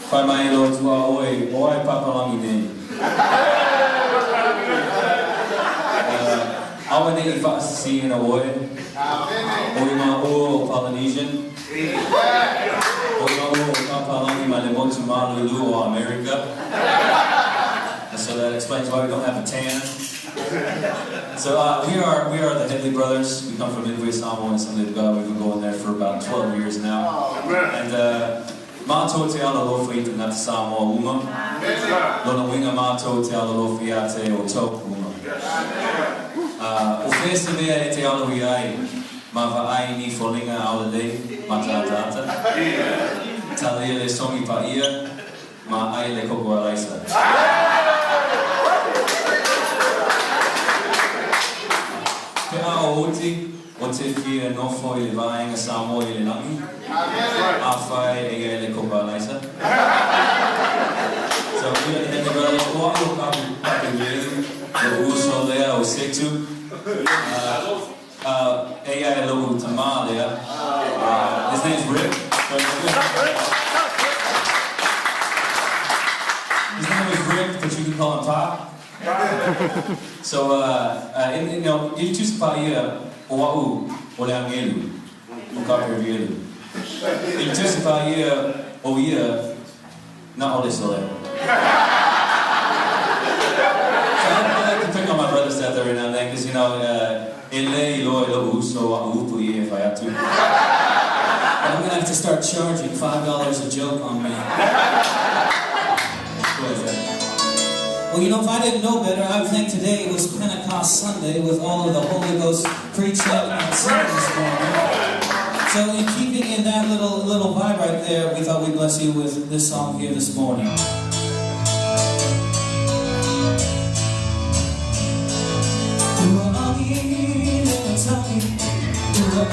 Whai mai lo tua oi papalangi nei. Awa nei I whaasisi ina oi. Oi ma o Polynesian. Oi ma o papalangi ma le motu malulu o America. And so that explains why we don't have a tan. So we are the Headley brothers. We come from Midway Samoa and Assembly of God. We've been going there for about 12 years now. And Mātou te ala lofa I te ngata Samoa uma. Lona winga mātou te ala lofa I a te o tau uma. O whesa mea e te alawi ai, ma whaai ni wholinga aula lei, ma tātata. Talia le songi pa ia, ma ai le koko a raisa. Te a o oti, o te whia nofo I le vaenga Samoa I le nangi. A whai e le koko a raisa. So we are the Headley brothers. O ako kapu mielu, le uso lea o setu. A.I. Logo Tama there. His name's Rick. His name is Rick, but you can call him Pop. So, you know, you choose Paia, Oahu, Oleangelu, Okapervielu. You choose Paia, Oia, not Olesole. Pick on my brother's death every now and then, because you know, ele ilo ilo uso upu if I have to. But I'm gonna have to start charging $5 a joke on me. What is that? Well, you know, if I didn't know better, I would think today was Pentecost Sunday with all of the Holy Ghost preaching and singing this morning. So, in keeping in that little vibe right there, we thought we'd bless you with this song here this morning. We're